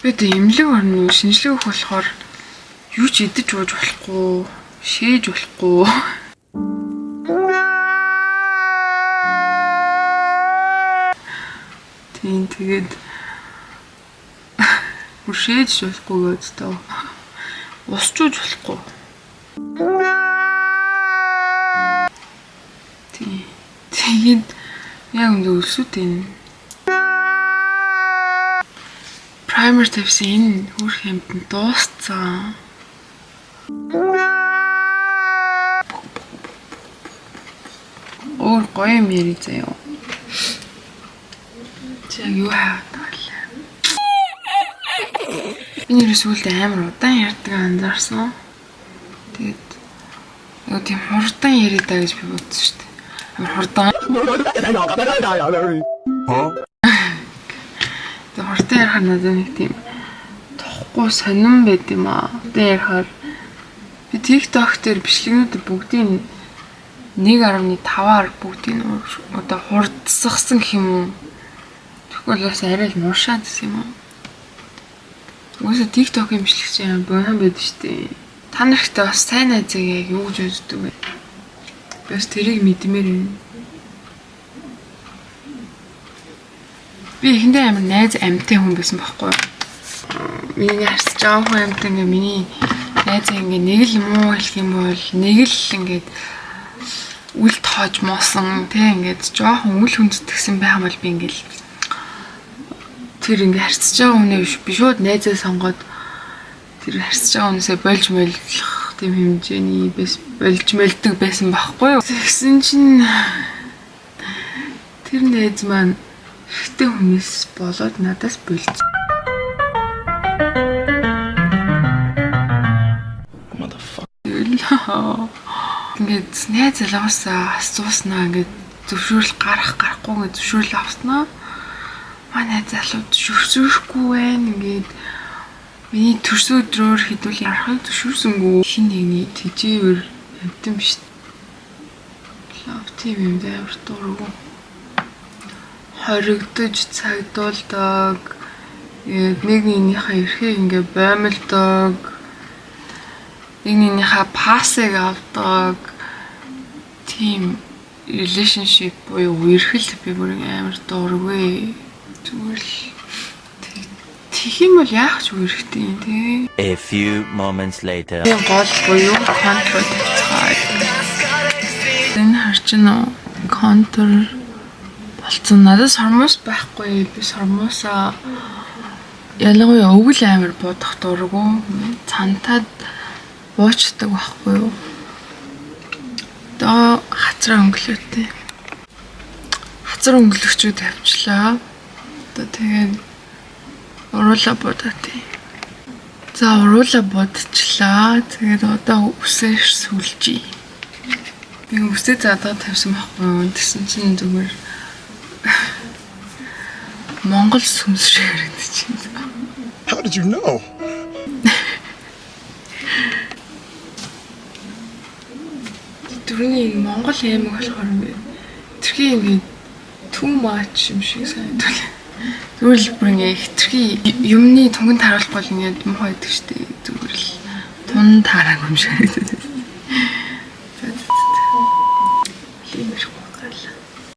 бид эмнэлэг орно шинжлэх ухаан болохоор юу ч идэж ууж болохгүй, шээж болохгүй. Тэгээд шээж болохгүй гэдэг тоо. Усчууж болохгүй. Тэгээд яг үндэ өлсөд энэ primer тавьсан энэ хүрх юмд дуусцсан. Өөр гоё юм яри заяа. Яг юу хаалаа. Энэ сүлд амар удаан ярьдаг анзаарсан. Тэгээд юу тийм хурдан яриадаа гэж би бодсон шүү дээ. Амар хурдан. Тэгээд хурдан ярих нь надад нэг тийм тохгүй сонирн байд юм аа. Хурдан ярихаар би TikTok дээр бичлэгнүүд бүгдийн 1.5-аар бүгдийг одоо хурдсахсан гэх юм уу? Тэгвэл бас арай л муушаад гэсэн юм уу? Үгүй TikTok-ийн бичлэг чинь буухан байдаг шүү дээ. Та нартай бас сайн найзыг яг юу гэж үздэг вэ? Би бас тэрийг мэдмээр байна. Би ихэндээ амар найз амьтан хүн байсан байхгүй юу? Миний харьцаж байгаа хүн амьтан ингээ миний найз ингээ нэг л муу хэлэх юм бол нэг л ингээд үл тоож моосон тэг ингээд жоохон үл хүндэтгсэн байх юм бол би ингээл тэр ингээ харьцаж байгаа хүнээ би шууд найзаа сонгоод тэр харьцаж байгаа хүнээсээ болж мөлөх тийм хэмжээний болж мөлдөг байсан байхгүй юу. Тэгсэн чинь тэр найз маань ихтэй хүнээс болоод надаас болж ингээд найз залгаасаа асууснаа ингээд зөвшөөрөл гарахгүй ингээд зөвшөөрөл авснаа. Манай залууд зөвшөөрөхгүй байна ингээд миний төрс өдрөөр хэдүүл ярахыг зөвшөөрсөнгөө хин нэгний тэжээвэр амтан биш. Лав тийм юм дээр дургу. Хоригдож цагдуулдаг. Нэг нэгнийхээ эрхийг ингээд баймалдаг. Нэгнийхээ пассыг авдаг. Тийм relationship буюу үерхэл би бүр амар дургүй. Зүгээр л тих юм бол яах ч үерхтэй юм тий. A few moments later. Энэ гол буюу контр тавьцгаа. Энэ харчин контр болцсон. Надад сормос байхгүй. Би сормосоо ялангуяа өвгөл амар бодох дурггүй. Цантаад буучдаг байхгүй юу? Одоо хацраа өнгөлөөтэй. Хацар өнгөлөгчүүд тавьчлаа. Одоо тэгээд уруула бодоотээ. За уруула бодчихлаа. Тэгээд одоо үсээр сүлжээ. Би үсээ задаа тавьсан байхгүй юу? Тэгсэн чинь зүгээр Монгол сүнс шиг харагдаж байна. How did you know? Түрүүний Монгол аймаг болохоор тэрхий ингээд too much юм шиг санагдав. Зүгээр л бүр ингээд хитрхи юмны тунганд харуулах бол ингээд муухай байдаг шүү дээ. Зүгээр л тун таараагүй юм шиг санагдав.